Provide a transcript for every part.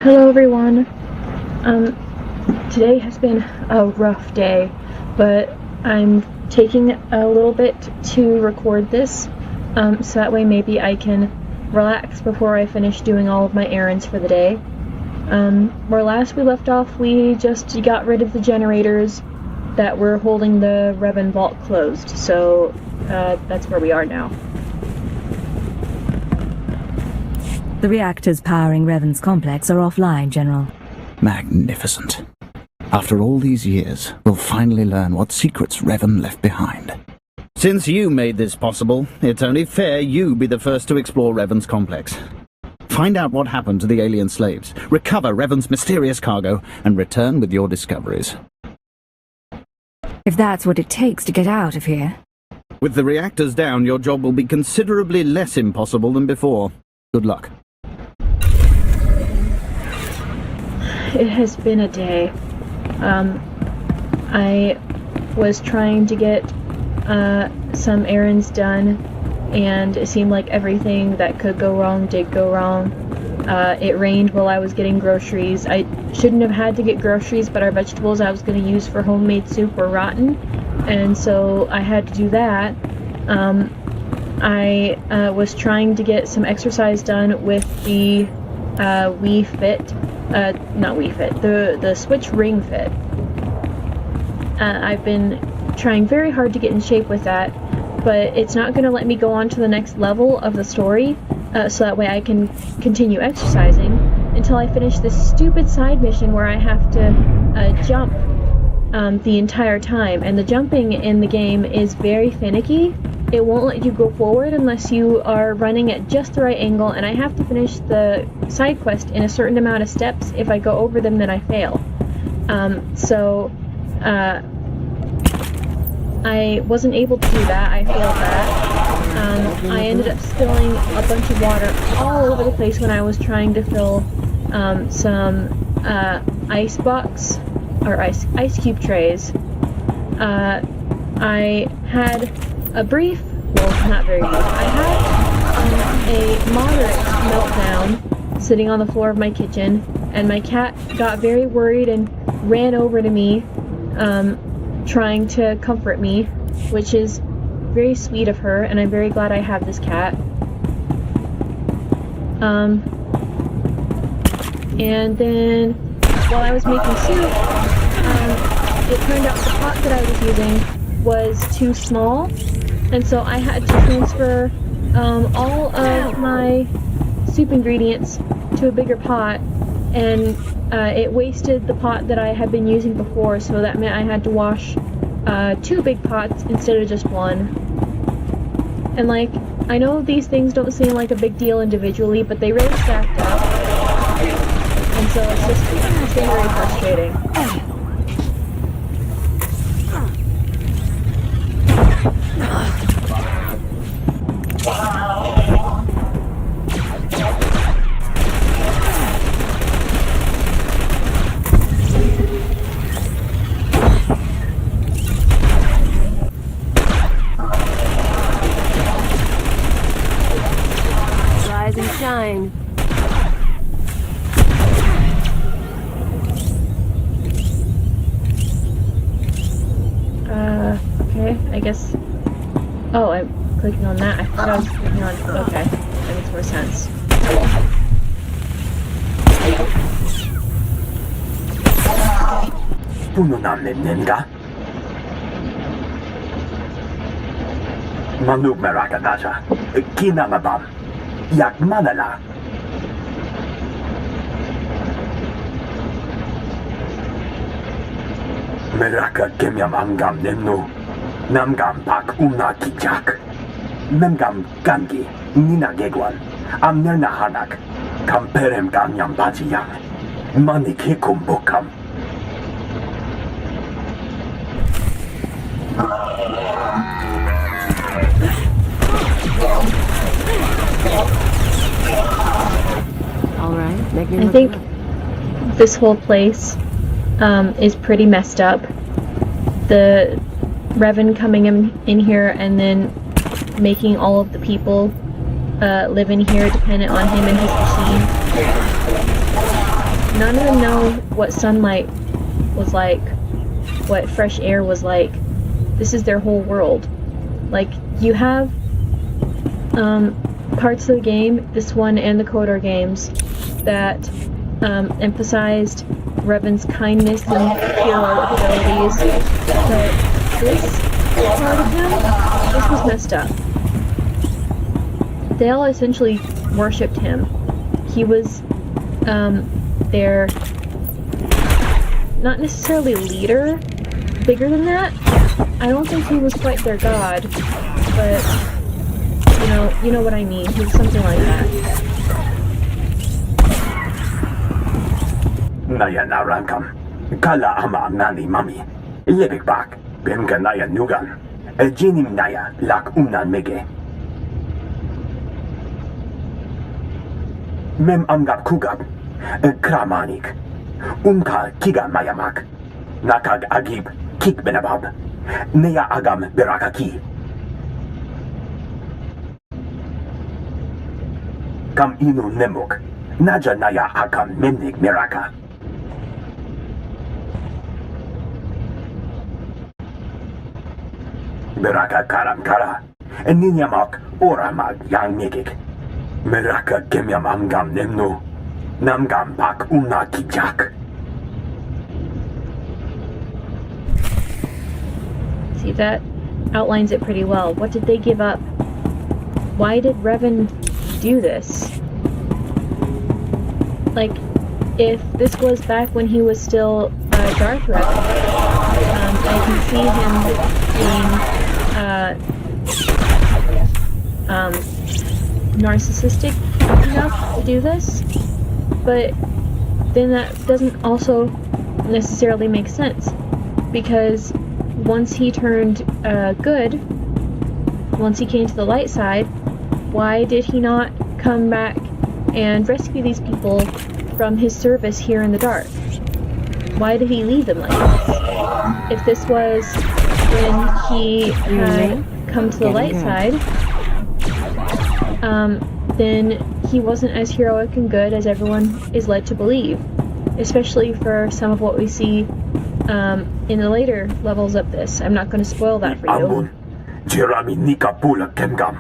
Hello everyone. Today has been a rough day, but I'm taking a little bit to record this, so that way maybe I can relax before I finish doing all of my errands for the day. Where last we left off, we just got rid of the generators that were holding the Revan vault closed, so that's where we are now. The reactors powering Revan's complex are offline, General. Magnificent. After all these years, we'll finally learn what secrets Revan left behind. Since you made this possible, it's only fair you be the first to explore Revan's complex. Find out what happened to the alien slaves, recover Revan's mysterious cargo, and return with your discoveries. If that's what it takes to get out of here. With the reactors down, your job will be considerably less impossible than before. Good luck. It has been a day. I was trying to get some errands done, and it seemed like everything that could go wrong did go wrong. It rained while I was getting groceries. I shouldn't have had to get groceries, but our vegetables I was going to use for homemade soup were rotten, and so I had to do that. I was trying to get some exercise done with the the Switch Ring Fit. I've been trying very hard to get in shape with that, but it's not going to let me go on to the next level of the story, so that way I can continue exercising until I finish this stupid side mission where I have to jump the entire time, and the jumping in the game is very finicky. It won't let you go forward unless you are running at just the right angle, and I have to finish the side quest in a certain amount of steps. If I go over them, then I fail. I wasn't able to do that. I failed that. I ended up spilling a bunch of water all over the place when I was trying to fill some ice box or ice cube trays. I had a brief, well, not very brief, I had a moderate meltdown sitting on the floor of my kitchen, and my cat got very worried and ran over to me, trying to comfort me, which is very sweet of her, and I'm very glad I have this cat. And then, while I was making soup, it turned out the pot that I was using was too small, and so I had to transfer all of my soup ingredients to a bigger pot, and it wasted the pot that I had been using before, so that meant I had to wash 2 big pots instead of just one. And like, I know these things don't seem like a big deal individually, but they really stacked up, and so it's been very frustrating. Rise and shine. Okay, I guess... Oh, I'm clicking on that. I thought I was clicking on... Okay, that makes more sense. Manuk meraka daja, kina mabam, yak manala. Meraka kemyam angam nemnu, namgam pak umna kijak, memgam gangi, nina gegwan, amnerna hanak, kamperem ganyam bajiyang, manikikum bukam. Alright, make me I look think good. this whole place is pretty messed up. The Revan coming in here and then making all of the people live in here dependent on him and his machine. None of them know what sunlight was like, what fresh air was like. This is their whole world. Like, you have parts of the game, this one and the KOTOR games, that emphasized Revan's kindness and hero abilities, but this part of him, this was messed up. They all essentially worshipped him. He was their, not necessarily leader, bigger than that. I don't think he was quite their god, but you know what I mean. He was something like that. Naya narangkam, kala ama nani mami, lebek bak, bemga naya nugan, jinim naya lak unan mege. Mem amgap kugap, kramanik, umka kiga mayamak, nakag agib, kik benabab, neya agam berakaki. Kam inu nemuk, naja naya akam memnik meraka. Beraka karam kara, ninyamak oramag yang megik. Meraka kemyam amgam nemno, namgam pak una kijak. See, that outlines it pretty well. What did they give up? Why did Revan do this? Like, if this was back when he was still Darth Revan, I can see him being narcissistic enough to do this, but then that doesn't also necessarily make sense, because once he turned good, once he came to the light side, why did he not come back and rescue these people from his service here in the dark? Why did he leave them like this? If this was when he had come to the light side, then he wasn't as heroic and good as everyone is led to believe, especially for some of what we see in the later levels of this. I'm not going to spoil that for you. Amun, Jerami nika pula kemgam,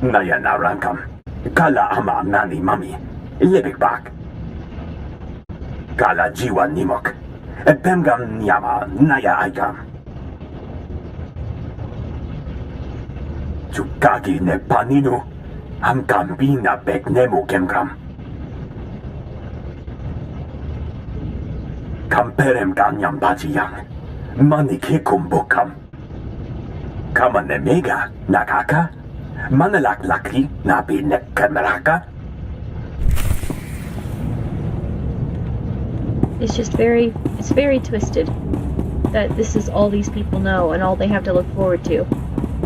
naya narangkam, kala ama nani mami, lebek bak. Kala jiwa nimok, pemgam nyama naya aikam. Chukagi ne paninu, hamkam bina bek nemu kemgam. Kamperem ganyam bajiyang, manik hikum bokam. Kama ne mega nakaka, manalak lakri nabi ne kameraka. It's just it's very twisted that this is all these people know and all they have to look forward to.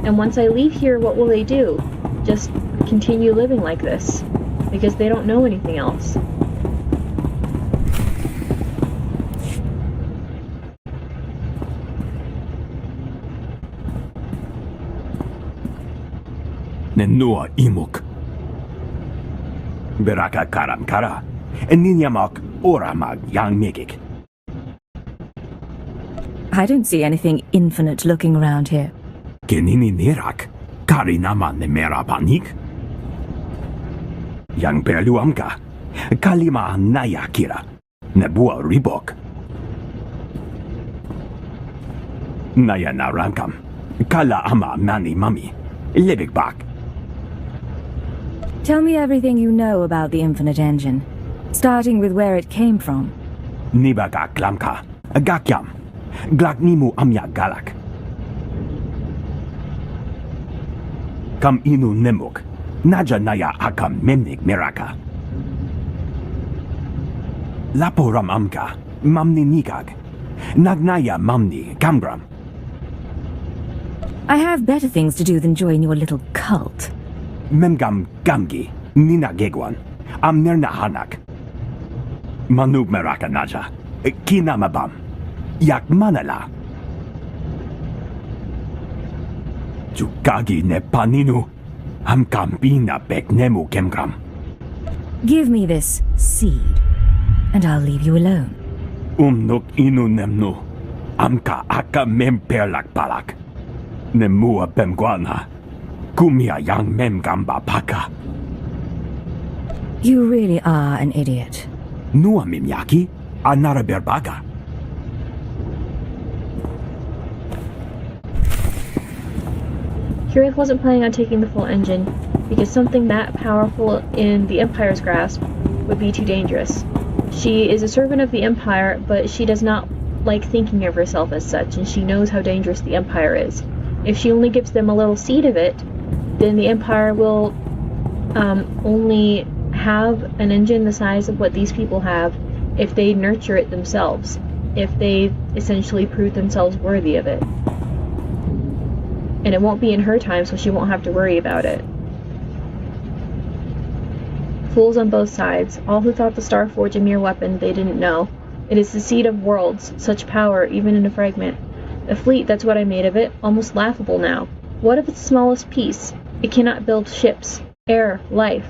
And once I leave here, what will they do? Just continue living like this, because they don't know anything else. Nenua imuk. Beraka karam kara, ninyamak oramag yang megik. I don't see anything infinite looking around here. Genini nerak, karinama ne mera panik. Yang perluamka, kalima naya kira, nebua ribok. Naya narangkam, kala ama mani mami, lebek bak. Tell me everything you know about the Infinite Engine, starting with where it came from. Nibaga klamka, gakyam, glaknimu amya galak. Kam inu nemuk, naja naya akam memnik meraka. Laporam amka, mamni nikag, nagnaya mamni kamgram. I have better things to do than join your little cult. Memgam gamgi, nina gegwan, amnerna hanak. Manub meraka naja, kinamabam, yak manala. Chukagi ne paninu, hamkambina bek nemu kemgram. Give me this seed. and I'll leave you alone. Umnuk inu nemnu. Amka aka mem perlak palak. Nemua bemguana. Kumia yang mem gamba paka. You really are an idiot. Nua mimyaki. Anara berbaga. Kirith wasn't planning on taking the full engine, because something that powerful in the Empire's grasp would be too dangerous. She is a servant of the Empire, but she does not like thinking of herself as such, and she knows how dangerous the Empire is. If she only gives them a little seed of it, then the Empire will only have an engine the size of what these people have if they nurture it themselves, if they essentially prove themselves worthy of it. And it won't be in her time, so she won't have to worry about it. Fools on both sides, all who thought the Starforge a mere weapon they didn't know. It is the seed of worlds, such power, even in a fragment. A fleet, that's what I made of it, almost laughable now. What of its smallest piece? It cannot build ships, air, life.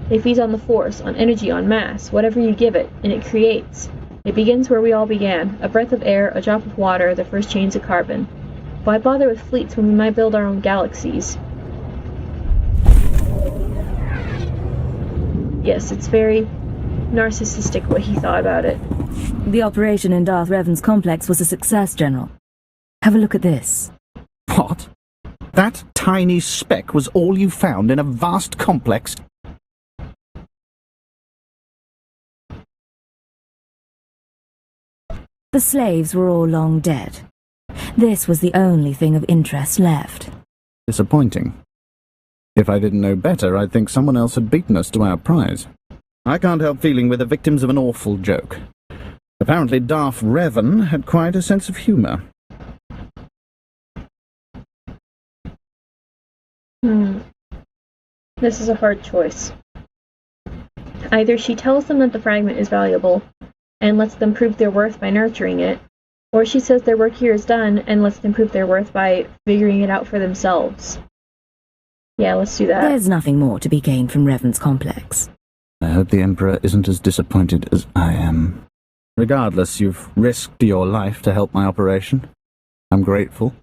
It feeds on the force, on energy, on mass, whatever you give it, and it creates. It begins where we all began, a breath of air, a drop of water, the first chains of carbon. Why bother with fleets when we might build our own galaxies? Yes, it's very narcissistic what he thought about it. The operation in Darth Revan's complex was a success, General. Have a look at this. What? That tiny speck was all you found in a vast complex? The slaves were all long dead. This was the only thing of interest left. Disappointing. If I didn't know better, I'd think someone else had beaten us to our prize. I can't help feeling we're the victims of an awful joke. Apparently Darth Revan had quite a sense of humour. This is a hard choice. Either she tells them that the fragment is valuable, and lets them prove their worth by nurturing it, or she says their work here is done and lets them prove their worth by figuring it out for themselves. Yeah, let's do that. There's nothing more to be gained from Revan's complex. I hope the Emperor isn't as disappointed as I am. Regardless, you've risked your life to help my operation. I'm grateful.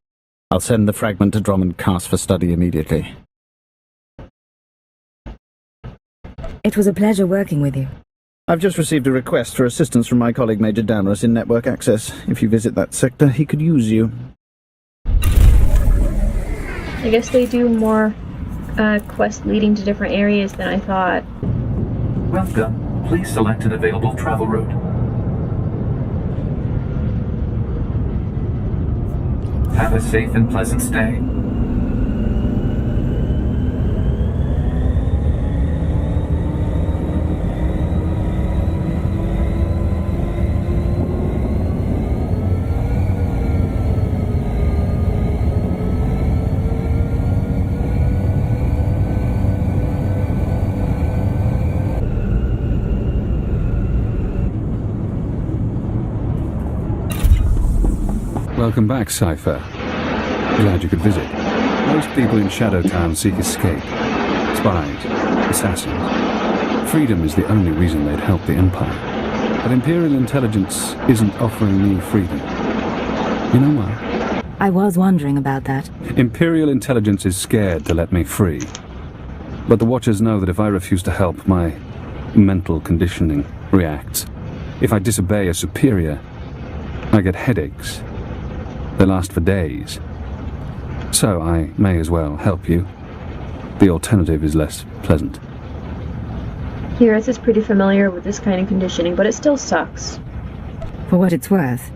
I'll send the fragment to Drummond Cast for study immediately. It was a pleasure working with you. I've just received a request for assistance from my colleague Major Damrus in network access. If you visit that sector, he could use you. I guess they do more quests leading to different areas than I thought. Welcome. Please select an available travel route. Have a safe and pleasant stay. Welcome back, Cypher. Glad you could visit. Most people in Shadowtown seek escape. Spies, assassins. Freedom is the only reason they'd help the Empire. But Imperial intelligence isn't offering me freedom. You know why? I was wondering about that. Imperial intelligence is scared to let me free. But the Watchers know that if I refuse to help, my mental conditioning reacts. If I disobey a superior, I get headaches. They last for days. So I may as well help you. The alternative is less pleasant. Kirith is pretty familiar with this kind of conditioning, but it still sucks. For what it's worth,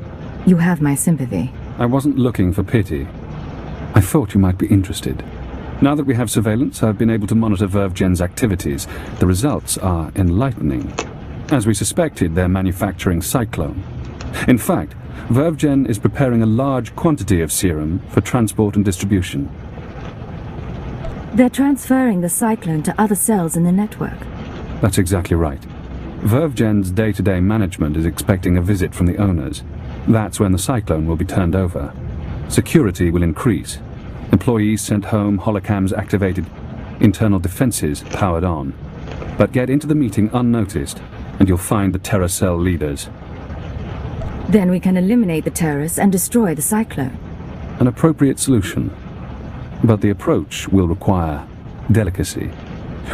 you have my sympathy. I wasn't looking for pity. I thought you might be interested. Now that we have surveillance, I've been able to monitor VervGen's activities. The results are enlightening. As we suspected, they're manufacturing Cyclone. In fact, VervGen is preparing a large quantity of serum for transport and distribution. They're transferring the Cyclone to other cells in the network. That's exactly right. VervGen's day-to-day management is expecting a visit from the owners. That's when the Cyclone will be turned over. Security will increase. Employees sent home, holocams activated, internal defenses powered on. But get into the meeting unnoticed. and you'll find the Terror Cell leaders. Then we can eliminate the terrorists and destroy the cyclone. An appropriate solution. But the approach will require delicacy.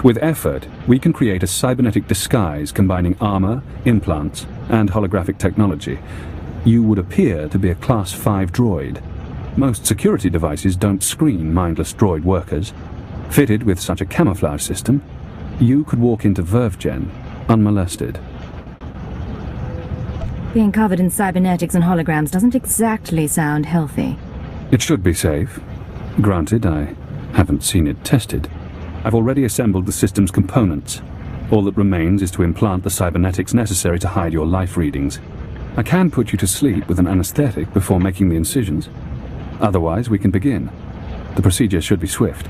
With effort, we can create a cybernetic disguise combining armor, implants, and holographic technology. You would appear to be a Class 5 droid. Most security devices don't screen mindless droid workers. Fitted with such a camouflage system, you could walk into VerveGen unmolested. Being covered in cybernetics and holograms doesn't exactly sound healthy. It should be safe. Granted, I haven't seen it tested. I've already assembled the system's components. All that remains is to implant the cybernetics necessary to hide your life readings. I can put you to sleep with an anesthetic before making the incisions. Otherwise, we can begin. The procedure should be swift.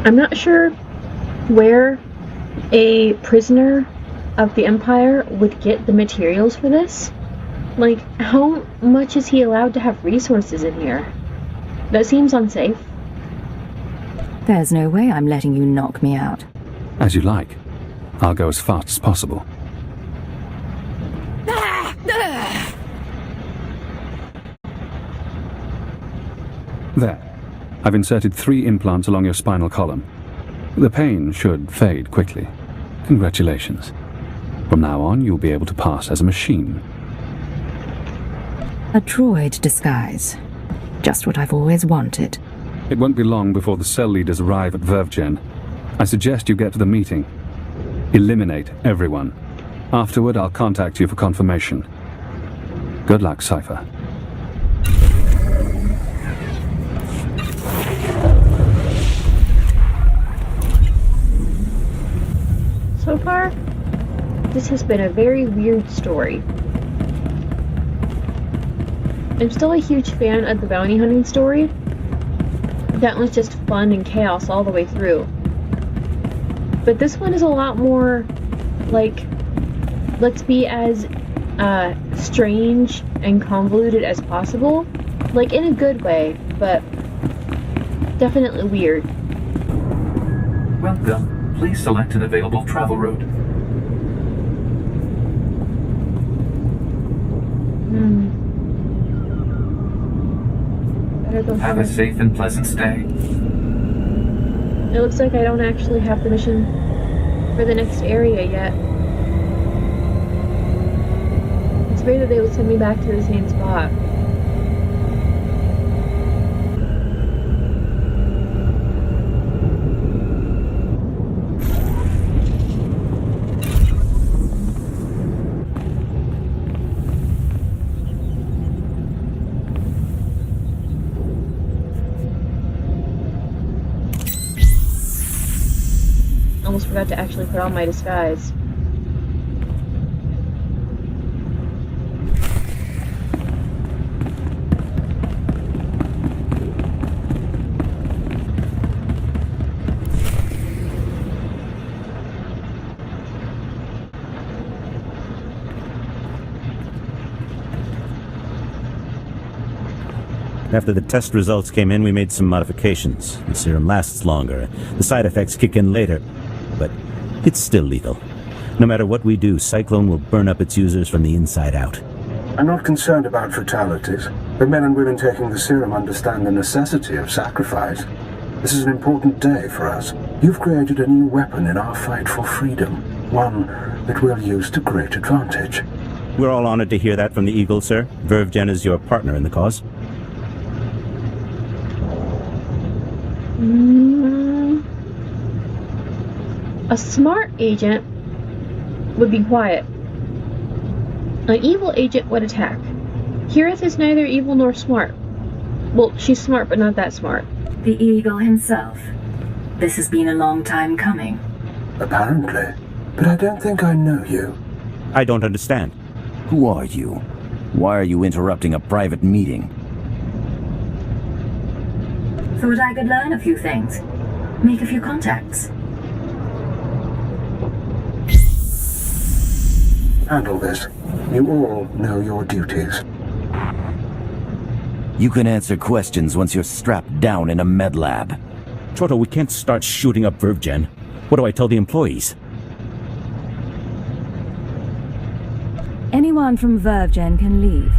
I'm not sure where a prisoner of the Empire would get the materials for this. Like, how much is he allowed to have resources in here? That seems unsafe. There's no way I'm letting you knock me out. As you like. I'll go as fast as possible. There. I've inserted 3 implants along your spinal column. The pain should fade quickly. Congratulations. From now on, you'll be able to pass as a machine. A droid disguise. Just what I've always wanted. It won't be long before the cell leaders arrive at VerveGen. I suggest you get to the meeting. Eliminate everyone. Afterward, I'll contact you for confirmation. Good luck, Cypher. So far, this has been a very weird story. I'm still a huge fan of the bounty hunting story. That one's just fun and chaos all the way through. But this one is a lot more like, let's be as strange and convoluted as possible. Like, in a good way, but definitely weird. Welcome. Please select an available travel route. Better go Have a first. safe and pleasant stay. It looks like I don't actually have the mission for the next area yet. It's weird that they would send me back to the same spot. Almost forgot to actually put on my disguise. After the test results came in, we made some modifications. The serum lasts longer. The side effects kick in later. But it's still lethal. No matter what we do, Cyclone will burn up its users from the inside out. I'm not concerned about fatalities. The men and women taking the serum understand the necessity of sacrifice. This is an important day for us. You've created a new weapon in our fight for freedom. One that we'll use to great advantage. We're all honored to hear that from the Eagle, sir. VerveGen is your partner in the cause. A smart agent would be quiet. An evil agent would attack. Kirith is neither evil nor smart. Well, she's smart, but not that smart. The Eagle himself. This has been a long time coming. Apparently. But I don't think I know you. I don't understand. Who are you? Why are you interrupting a private meeting? Thought I could learn a few things. Make a few contacts. Handle this. You all know your duties. You can answer questions once you're strapped down in a med lab. Toto, we can't start shooting up VerveGen. What do I tell the employees? Anyone from Vervgen can leave.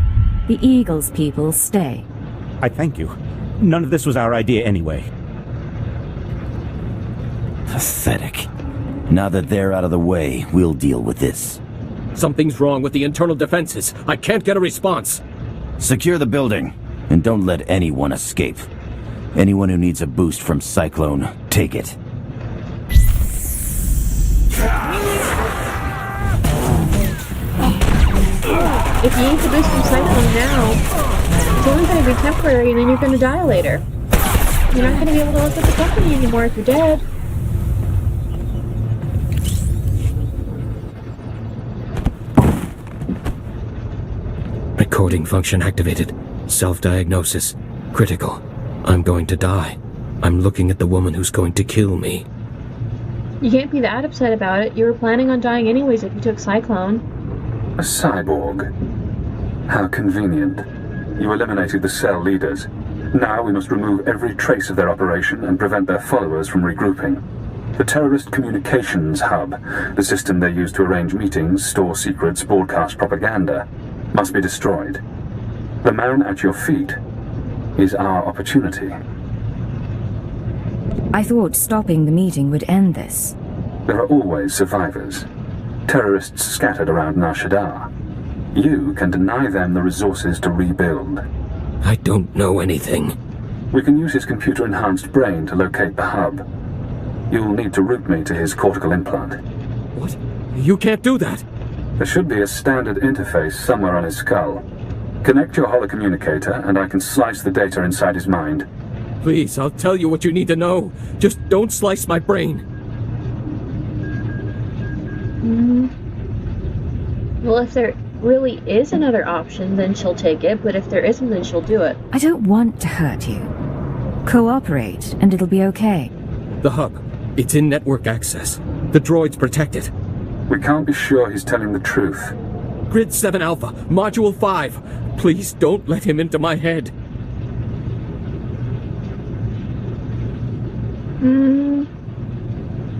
The Eagles people stay. I thank you. None of this was our idea anyway. Pathetic. Now that they're out of the way, we'll deal with this. Something's wrong with the internal defenses. I can't get a response. Secure the building, and don't let anyone escape. Anyone who needs a boost from Cyclone, take it. If you need the boost from Cyclone now, it's only going to be temporary and then you're going to die later. You're not going to be able to look at the company anymore if you're dead. Recording function activated. Self-diagnosis. Critical. I'm going to die. I'm looking at the woman who's going to kill me. You can't be that upset about it. You were planning on dying anyways if you took Cyclone. A cyborg. How convenient. You eliminated the cell leaders. Now we must remove every trace of their operation and prevent their followers from regrouping. The terrorist communications hub, the system they use to arrange meetings, store secrets, broadcast propaganda, must be destroyed. The man at your feet is our opportunity. I thought stopping the meeting would end this. There are always survivors. Terrorists scattered around Shaddaa. You can deny them the resources to rebuild. I don't know anything. We can use his computer-enhanced brain to locate the hub. You'll need to route me to his cortical implant. What? You can't do that! There should be a standard interface somewhere on his skull. Connect your holocommunicator and I can slice the data inside his mind. Please, I'll tell you what you need to know. Just don't slice my brain. Well, if there really is another option, then she'll take it, but if there isn't, then she'll do it. I don't want to hurt you. Cooperate, and it'll be okay. The hub. It's in network access. The droid's protected. We can't be sure he's telling the truth. Grid 7 Alpha, Module 5. Please don't let him into my head.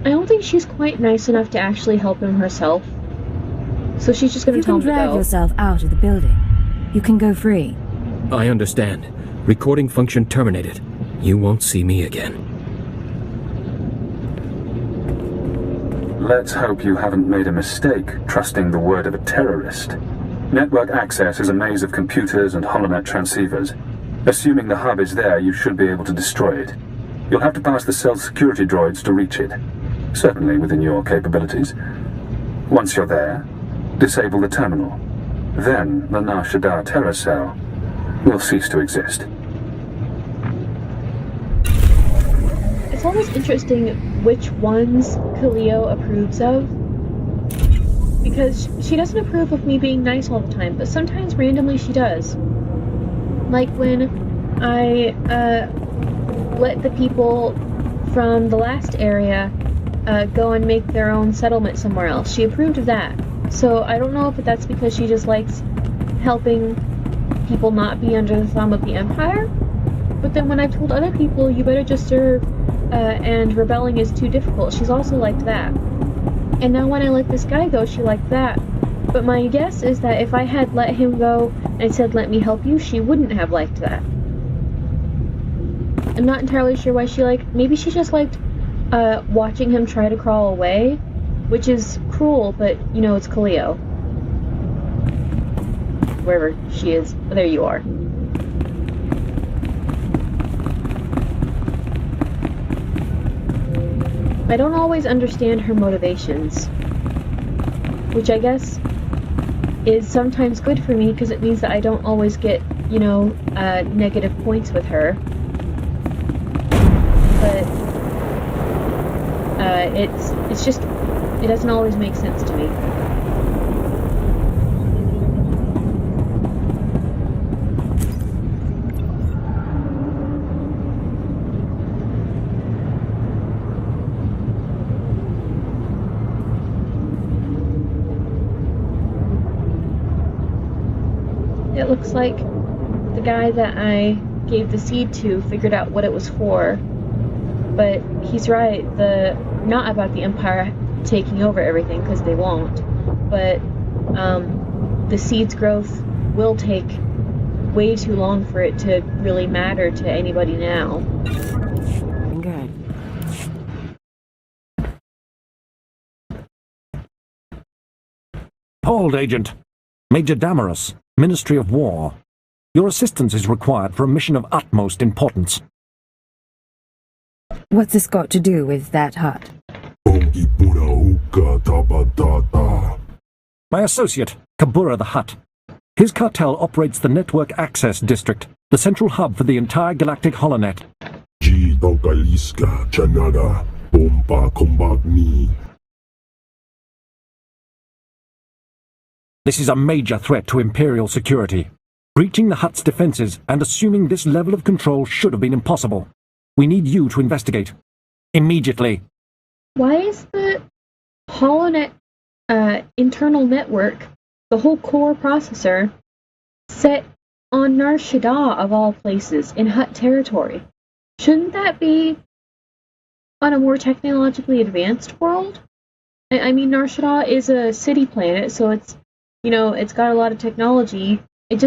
I don't think she's quite nice enough to actually help him herself. So she's just gonna tell him to go. You can drag yourself out of the building. You can go free. I understand. Recording function terminated. You won't see me again. Let's hope you haven't made a mistake trusting the word of a terrorist. Network access is a maze of computers and holonet transceivers. Assuming the hub is there, you should be able to destroy it. You'll have to pass the cell's security droids to reach it. Certainly within your capabilities. Once you're there, disable the terminal. Then the Shaddaa terror cell will cease to exist. It's always interesting which ones Khaleo approves of. Because she doesn't approve of me being nice all the time, but sometimes randomly she does. Like when I let the people from the last area go and make their own settlement somewhere else. She approved of that. So I don't know if that's because she just likes helping people not be under the thumb of the Empire. But then when I've told other people, you better just serve, and rebelling is too difficult, she's also liked that. And now when I let this guy go, she liked that. But my guess is that if I had let him go and said, let me help you, she wouldn't have liked that. I'm not entirely sure why she liked... Maybe she just liked watching him try to crawl away, which is cruel, but, you know, it's Khaleo. Wherever she is. There you are. I don't always understand her motivations, which I guess is sometimes good for me because it means that I don't always get, you know, negative points with her. But it's just, it doesn't always make sense to me. It looks like the guy that I gave the seed to figured out what it was for. But he's right, not about the Empire taking over everything, because they won't. But the seed's growth will take way too long for it to really matter to anybody now. Good. Hold, Agent. Major Damaris, Ministry of War. Your assistance is required for a mission of utmost importance. What's this got to do with that hut? My associate, Kabura the Hutt. His cartel operates the Network Access District, the central hub for the entire galactic holonet. This is a major threat to Imperial security. Breaching the Hutt's defenses and assuming this level of control should have been impossible. We need you to investigate. Immediately. Why is the holonet internal network, the whole core processor, set on Nar Shaddaa of all places, in Hutt territory? Shouldn't that be on a more technologically advanced world? I mean, Nar Shaddaa is a city planet, so it's, you know, it's got a lot of technology. It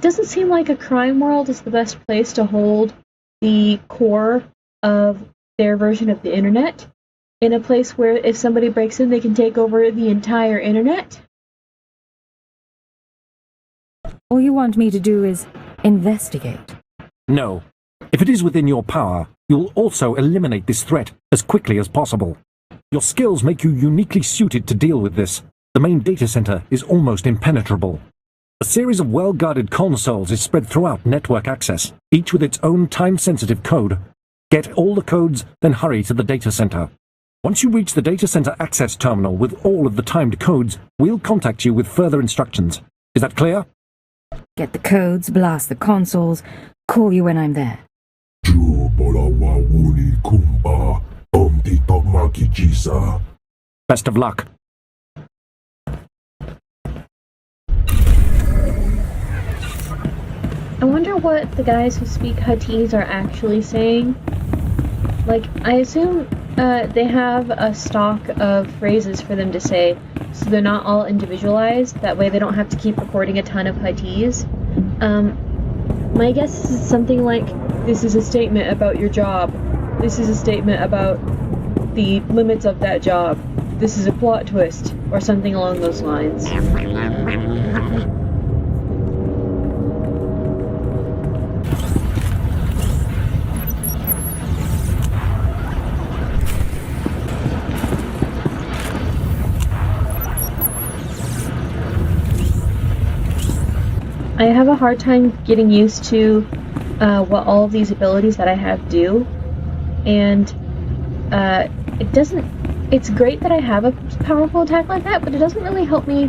doesn't seem like a crime world is the best place to hold the core of their version of the internet, in a place where if somebody breaks in, they can take over the entire internet. All you want me to do is investigate. No. If it is within your power, you'll also eliminate this threat as quickly as possible. Your skills make you uniquely suited to deal with this. The main data center is almost impenetrable. A series of well-guarded consoles is spread throughout network access, each with its own time-sensitive code. Get all the codes, then hurry to the data center. Once you reach the data center access terminal with all of the timed codes, we'll contact you with further instructions. Is that clear? Get the codes, blast the consoles, call you when I'm there. Best of luck. I wonder what the guys who speak Huttese are actually saying. Like, I assume they have a stock of phrases for them to say, so they're not all individualized. That way they don't have to keep recording a ton of Huttese. My guess is something like, this is a statement about your job. This is a statement about the limits of that job. This is a plot twist, or something along those lines. I have a hard time getting used to what all of these abilities that I have do, and it's great that I have a powerful attack like that, but it doesn't really help me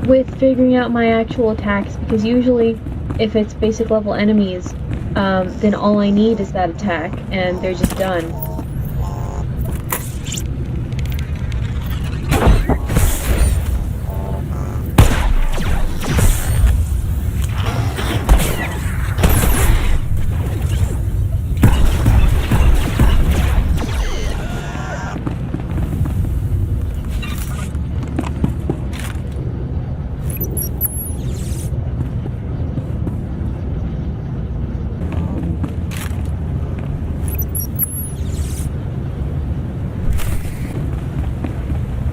with figuring out my actual attacks, because usually if it's basic level enemies, then all I need is that attack, and they're just done.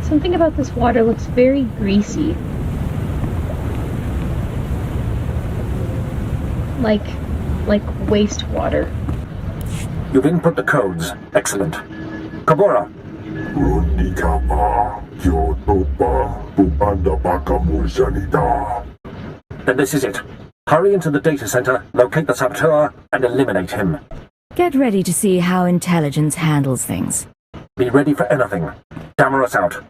Something about this water looks very greasy. Like wastewater. You've input the codes. Excellent. Kabura! Then this is it. Hurry into the data center, locate the SWTOR, and eliminate him. Get ready to see how intelligence handles things. Be ready for anything. Damaris out.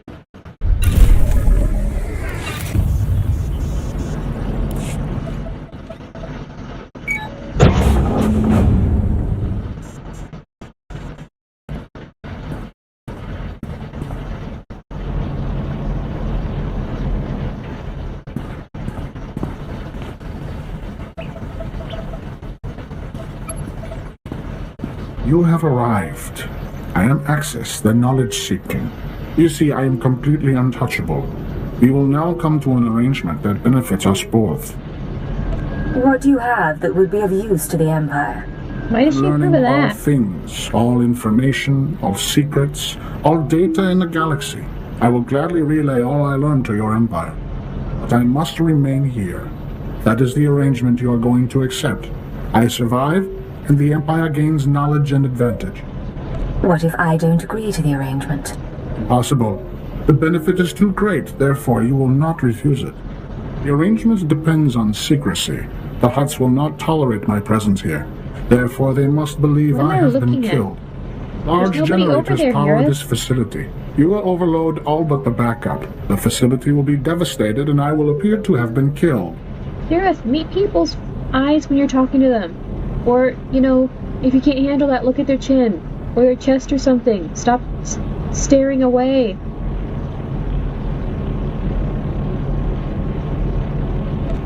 You have arrived. I am Access, the knowledge-seeking. You see, I am completely untouchable. We will now come to an arrangement that benefits us both. What do you have that would be of use to the Empire? Why does she approve Learning of all that? things, all information, all secrets, all data in the galaxy. I will gladly relay all I learned to your Empire. But I must remain here. That is the arrangement you are going to accept. I survive, and the Empire gains knowledge and advantage. What if I don't agree to the arrangement? Impossible. The benefit is too great, therefore you will not refuse it. The arrangement depends on secrecy. The Hutts will not tolerate my presence here. Therefore they must believe I have been killed. Large generators power this facility. You will overload all but the backup. The facility will be devastated and I will appear to have been killed. Gareth, meet people's eyes when you're talking to them. Or, you know, if you can't handle that, look at their chin. Or their chest or something. Stop staring away.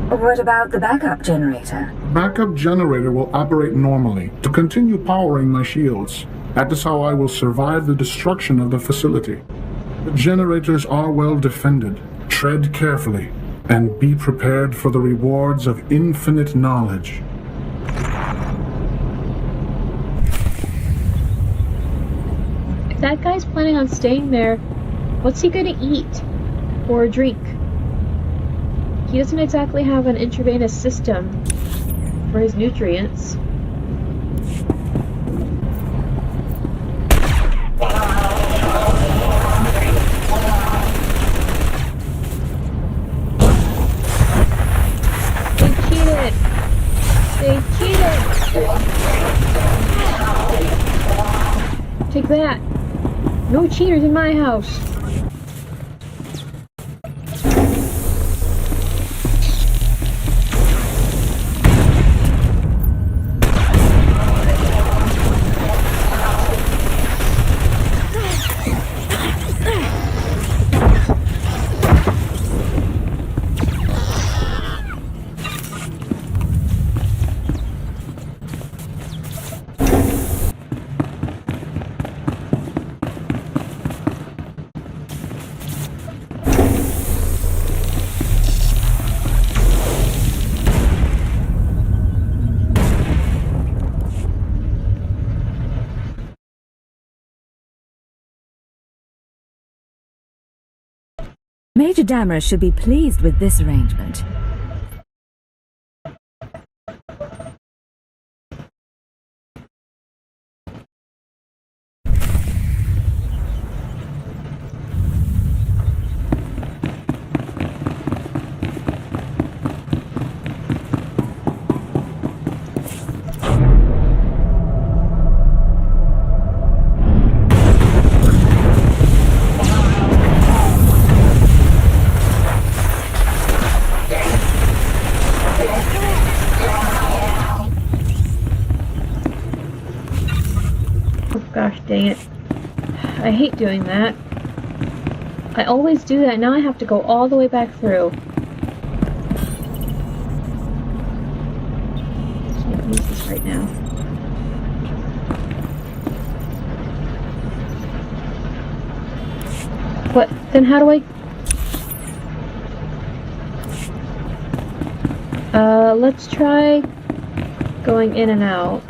What about the backup generator? Backup generator will operate normally to continue powering my shields. That is how I will survive the destruction of the facility. The generators are well defended. Tread carefully, and be prepared for the rewards of infinite knowledge. If that guy's planning on staying there, what's he gonna eat? Or drink? He doesn't exactly have an intravenous system for his nutrients. They cheated! They cheated! Take that! No cheaters in my house! Major Damaris should be pleased with this arrangement. Gosh dang it. I hate doing that. I always do that, now I have to go all the way back through. Can't use this right now. What? Then how do I... let's try going in and out.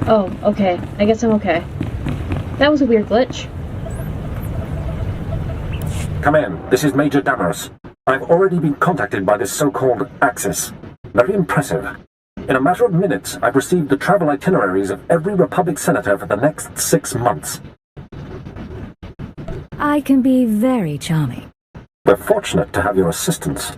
Oh, okay. I guess I'm okay. That was a weird glitch. Come in. This is Major Damaris. I've already been contacted by this so-called Axis. Very impressive. In a matter of minutes, I've received the travel itineraries of every Republic senator for the next 6 months. I can be very charming. We're fortunate to have your assistance.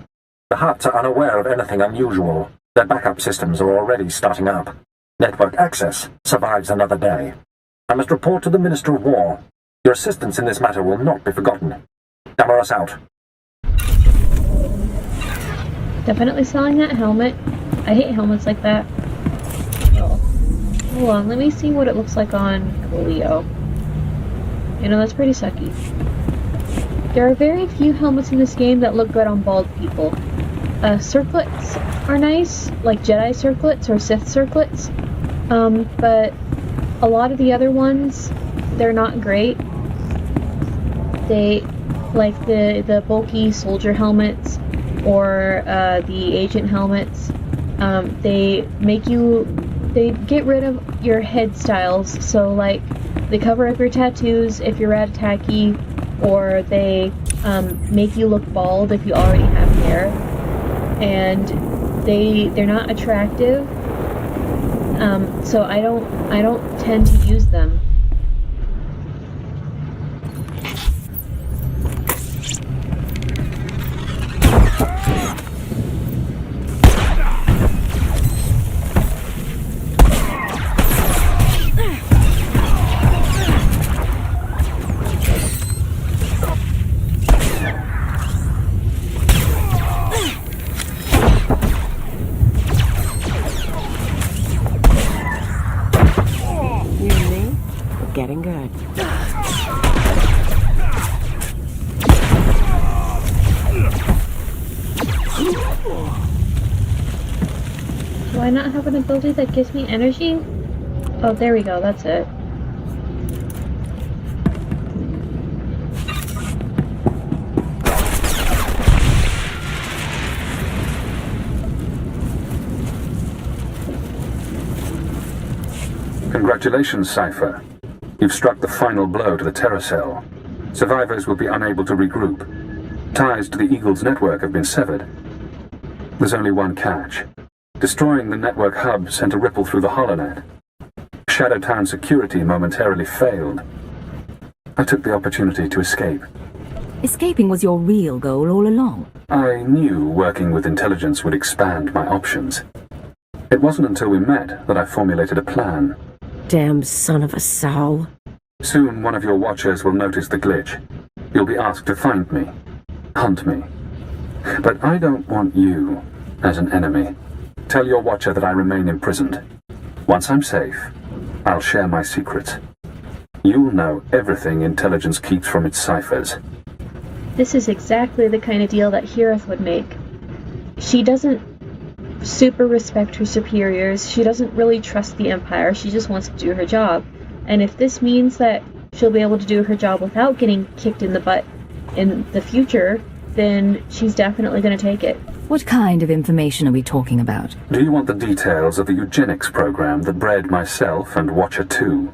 The Hutts are unaware of anything unusual. Their backup systems are already starting up. Network access survives another day. I must report to the Minister of War. Your assistance in this matter will not be forgotten. Damaris out. Definitely selling that helmet. I hate helmets like that. Oh. Hold on, let me see what it looks like on Coolio. You know, that's pretty sucky. There are very few helmets in this game that look good on bald people. Circlets are nice, like Jedi circlets or Sith circlets, but a lot of the other ones, they're not great. They like the bulky soldier helmets or the agent helmets. They get rid of your head styles, so like they cover up your tattoos if you're rat-a-tacky, or they make you look bald if you already have hair, and they're not attractive, so I don't tend to use them. Getting good. Do I not have an ability that gives me energy? Oh, there we go, that's it. Congratulations, Cypher. You've struck the final blow to the Terror Cell. Survivors will be unable to regroup. Ties to the Eagle's network have been severed. There's only one catch. Destroying the network hub sent a ripple through the holonet. Shaddaa Town security momentarily failed. I took the opportunity to escape. Escaping was your real goal all along. I knew working with intelligence would expand my options. It wasn't until we met that I formulated a plan. Damn son of a sow. Soon one of your watchers will notice the glitch. You'll be asked to find me, hunt me. But I don't want you as an enemy. Tell your watcher that I remain imprisoned. Once I'm safe, I'll share my secrets. You'll know everything intelligence keeps from its ciphers. This is exactly the kind of deal that Hirith would make. She doesn't super respect her superiors. She doesn't really trust the Empire. She just wants to do her job. And if this means that she'll be able to do her job without getting kicked in the butt in the future, then she's definitely going to take it. What kind of information are we talking about? Do you want the details of the eugenics program that bred myself and Watcher 2?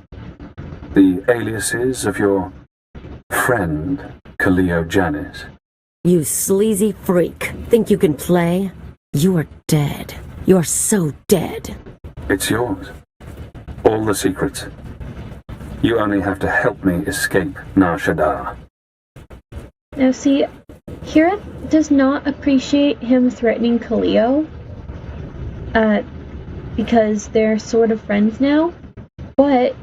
The aliases of your friend, Kaleo Janis? You sleazy freak. Think you can play? You are dead. You're so dead. It's yours. All the secrets. You only have to help me escape Nar Shaddaa. Now see, Hirith does not appreciate him threatening Kaleo, because they're sort of friends now, but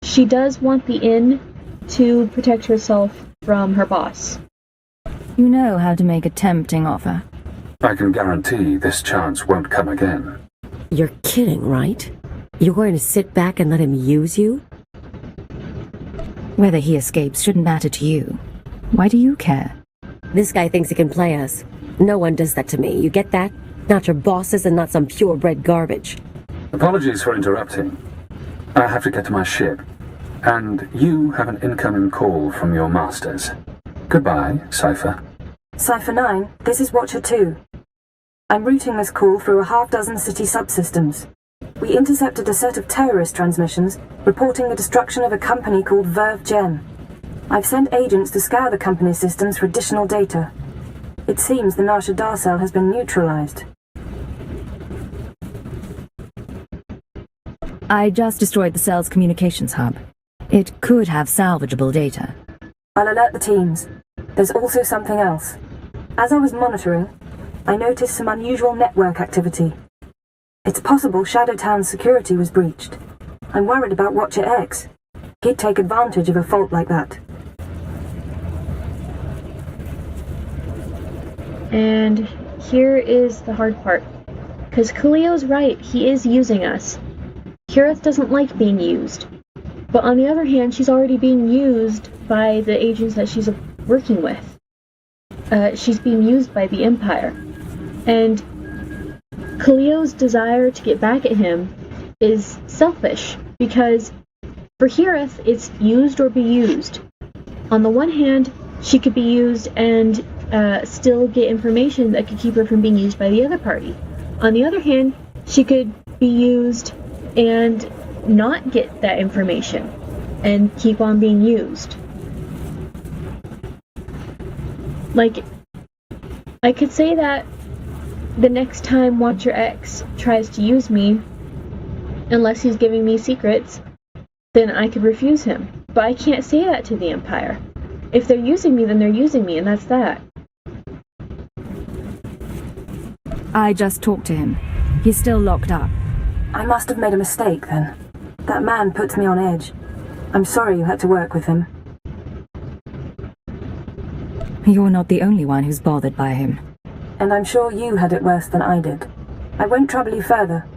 she does want the inn to protect herself from her boss. You know how to make a tempting offer. I can guarantee this chance won't come again. You're kidding, right? You're going to sit back and let him use you? Whether he escapes shouldn't matter to you. Why do you care? This guy thinks he can play us. No one does that to me, you get that? Not your bosses and not some purebred garbage. Apologies for interrupting. I have to get to my ship. And you have an incoming call from your masters. Goodbye, Cypher. Cypher 9, this is Watcher 2. I'm routing this call through a half-dozen city subsystems. We intercepted a set of terrorist transmissions reporting the destruction of a company called Verve Gen. I've sent agents to scour the company's systems for additional data. It seems the Nar Shaddaa cell has been neutralized. I just destroyed the cell's communications hub. It could have salvageable data. I'll alert the teams. There's also something else. As I was monitoring, I noticed some unusual network activity. It's possible Shaddaa Town's security was breached. I'm worried about Watcher X. He'd take advantage of a fault like that. And here is the hard part. Because Kaleo's right, he is using us. Hirith doesn't like being used. But on the other hand, she's already being used by the agents that she's working with. She's being used by the Empire. And Kaleo's desire to get back at him is selfish, because for Hirith, it's used or be used. On the one hand, she could be used and still get information that could keep her from being used by the other party. On the other hand, she could be used and not get that information and keep on being used. Like, I could say that the next time Watcher X tries to use me, unless he's giving me secrets, then I could refuse him. But I can't say that to the Empire. If they're using me, then they're using me, and that's that. I just talked to him. He's still locked up. I must have made a mistake then. That man puts me on edge. I'm sorry you had to work with him. You're not the only one who's bothered by him. And I'm sure you had it worse than I did. I won't trouble you further.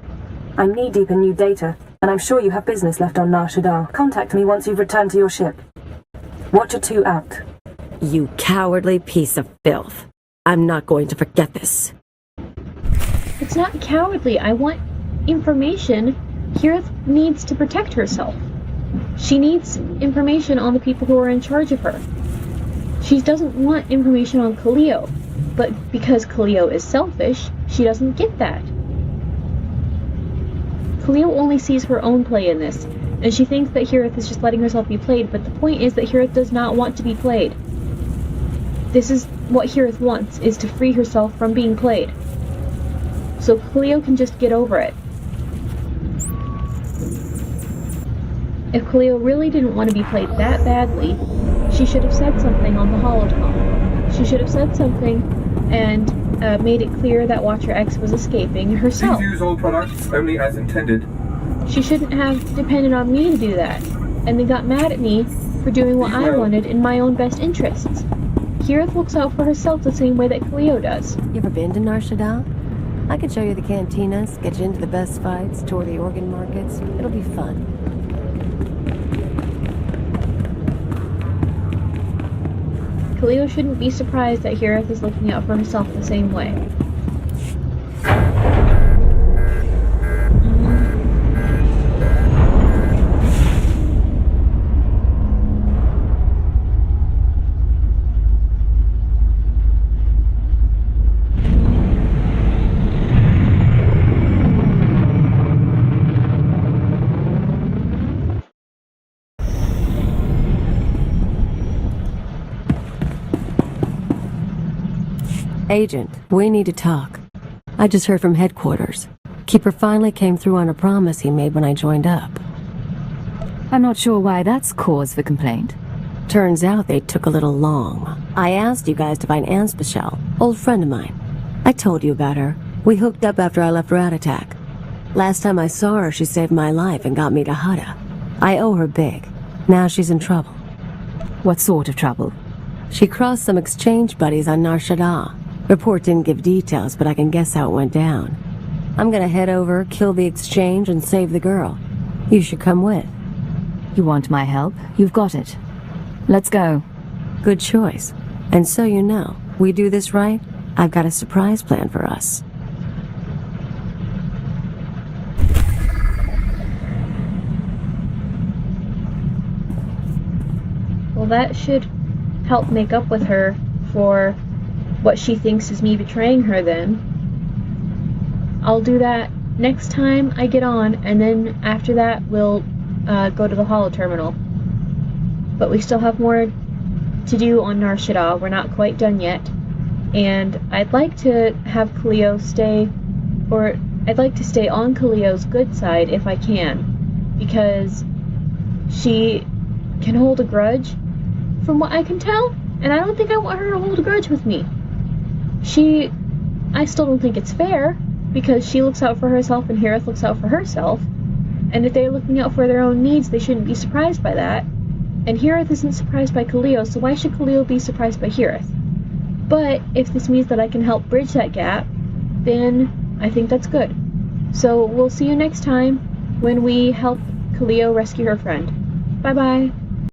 I'm knee-deep in new data, and I'm sure you have business left on Nar Shaddaa. Contact me once you've returned to your ship. Watcher 2 out. You cowardly piece of filth. I'm not going to forget this. It's not cowardly. I want information. Kirith needs to protect herself. She needs information on the people who are in charge of her. She doesn't want information on Khalil, but because Khalil is selfish, she doesn't get that. Khalil only sees her own play in this, and she thinks that Hirith is just letting herself be played, but the point is that Hirith does not want to be played. This is what Hirith wants, is to free herself from being played. So Khalil can just get over it. If Khalil really didn't want to be played that badly, she should have said something on the holotom. She should have said something and made it clear that Watcher X was escaping herself. Please use all products only as intended. She shouldn't have depended on me to do that, and they got mad at me for doing what I wanted in my own best interests. Kirith looks out for herself the same way that Cleo does. You ever been to Nar Shaddaa? I could show you the cantinas, get you into the best fights, tour the organ markets. It'll be fun. Cleo shouldn't be surprised that Hirith is looking out for himself the same way. Agent, we need to talk. I just heard from headquarters. Keeper finally came through on a promise he made when I joined up. I'm not sure why that's cause for complaint. Turns out they took a little long. I asked you guys to find Anne Spichel, old friend of mine. I told you about her. We hooked up after I left Rat Attack. Last time I saw her, she saved my life and got me to Shaddaa. I owe her big. Now she's in trouble. What sort of trouble? She crossed some exchange buddies on Nar Shaddaa. Report didn't give details, but I can guess how it went down. I'm gonna head over, kill the exchange, and save the girl. You should come with. You want my help? You've got it. Let's go. Good choice. And so you know, we do this right, I've got a surprise plan for us. Well, that should help make up with her for what she thinks is me betraying her then. I'll do that next time I get on, and then after that we'll go to the holo terminal. But we still have more to do on Nar Shaddaa. We're not quite done yet. And I'd like to have Cleo stay, or I'd like to stay on Cleo's good side if I can, because she can hold a grudge, from what I can tell, and I don't think I want her to hold a grudge with me. I still don't think it's fair, because she looks out for herself and Hirith looks out for herself, and if they're looking out for their own needs, they shouldn't be surprised by that. And Hirith isn't surprised by Khalil, so why should Khalil be surprised by Hirith? But if this means that I can help bridge that gap, then I think that's good. So we'll see you next time when we help Khalil rescue her friend. Bye-bye.